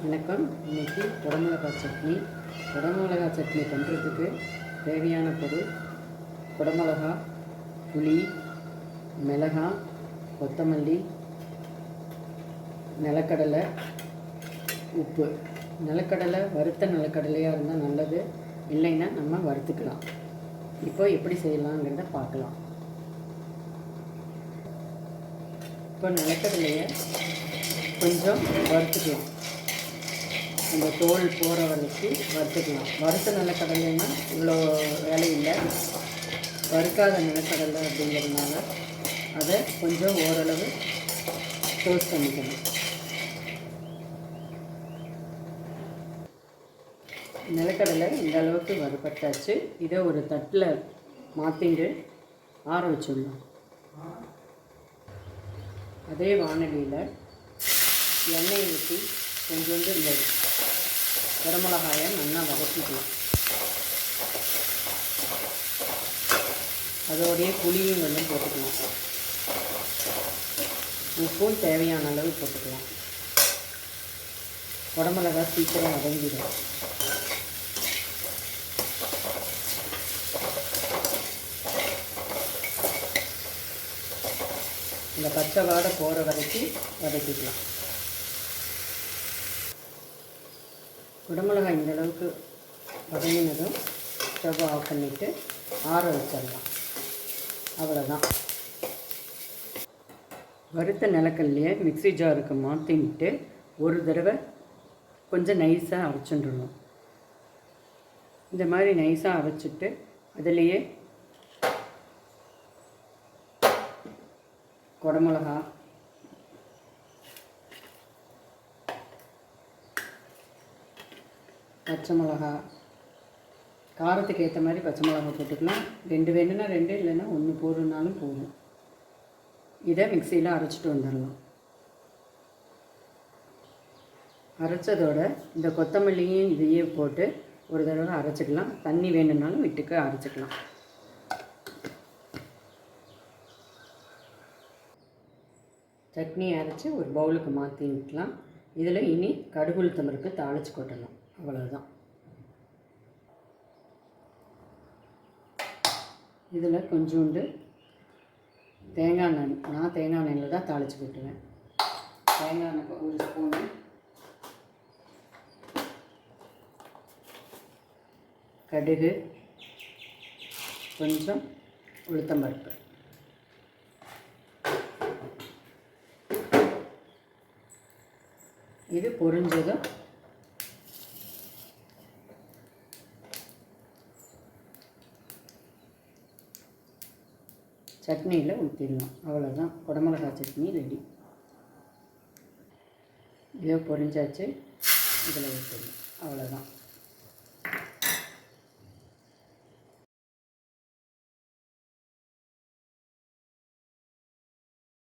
வணக்கம். இன்றைக்கி குடமிளகாய் சட்னி பண்ணுறதுக்கு தேவையான பொருள் குடமிளகா, புளி, மிளகாய், கொத்தமல்லி, நிலக்கடலை, உப்பு. நிலக்கடலை வறுத்த நிலக்கடலையாக இருந்தால் நல்லது, இல்லைன்னா நம்ம வறுத்துக்கலாம். இப்போ எப்படி செய்யலாங்கிறத பார்க்கலாம். இப்போ நிலக்கடலையை கொஞ்சம் வறுத்துக்கலாம். அந்த தோல் போகிற வரைக்கும் வறுத்துக்கலாம். வறுத்த நிலக்கடலைன்னா இவ்வளோ வேலை இல்லை. வறுக்காத நிலக்கடலை அப்படிங்கிறதுனால அதை கொஞ்சம் ஓரளவு டோஸ்ட் பண்ணிக்கணும். நிலக்கடலை இந்த அளவுக்கு வறுபட்டாச்சு. இதை ஒரு தட்டில் மாற்றிட்டு ஆற வச்சிடலாம். அதே வானலியில் எண்ணெய் ஊற்றி கொஞ்சோண்டு இந்த குடமிளகாயை நல்லா வதக்கிக்கலாம். அதோடைய புளியும் கொஞ்சம் போட்டுக்கலாம். உப்பும் தேவையான அளவு போட்டுக்கலாம். குடமிளகாய் சீக்கிரம் வதங்கிடும். இந்த பச்சை வாடை போகிற வரைக்கும் வதக்கிக்கலாம். குடமிளகாய் இந்த அளவுக்கு வதங்கினதும் ஸ்டவ் ஆஃப் பண்ணிவிட்டு ஆற வச்சிடலாம். அவ்வளோதான். வறுத்த நிலக்கடலையை மிக்ஸி ஜாருக்கு மாற்றிட்டு ஒரு தடவை கொஞ்சம் நைஸாக அரைச்சிடணும். இந்த மாதிரி நைஸாக அரைச்சிட்டு அதிலேயே குடமிளகா, பச்சை மிளகா, காரத்துக்கு ஏற்ற மாதிரி பச்சை மிளகா போட்டுக்கலாம். 2 வேணும்னா 2, இல்லைன்னா 1 போடுறதுனாலும் போதும். இதை மிக்சியில் அரைச்சிட்டு வந்துடலாம். அரைச்சதோட இந்த கொத்தமல்லியும் இதையே போட்டு ஒரு தடவை அரைச்சிக்கலாம். தண்ணி வேணும்னாலும் விட்டுக்கு அரைச்சிக்கலாம். சட்னி அரைச்சி ஒரு பவுலுக்கு மாற்றிக்கலாம். இதில் இனி கடுகு உளுத்தம்பருப்பு தாளித்து கொட்டலாம். அவ்வளோதான். இதில் கொஞ்சோண்டு தேங்காய் எண்ணெய், நான் தேங்காய் எண்ணெயில் தான் தாளித்து கொட்டுவேன். தேங்காய் எண்ணெய் 1 ஸ்பூனு, கடுகு, கொஞ்சம் உளுத்தம்பருப்பு. இது பொரிஞ்சதும் சட்னியில் ஊற்றிடலாம். அவ்வளோதான். குடமிளகாய் சட்னி ரெடி. இதை பொரிஞ்சாச்சு. இதில் ஊற்றிடலாம். அவ்வளோதான்.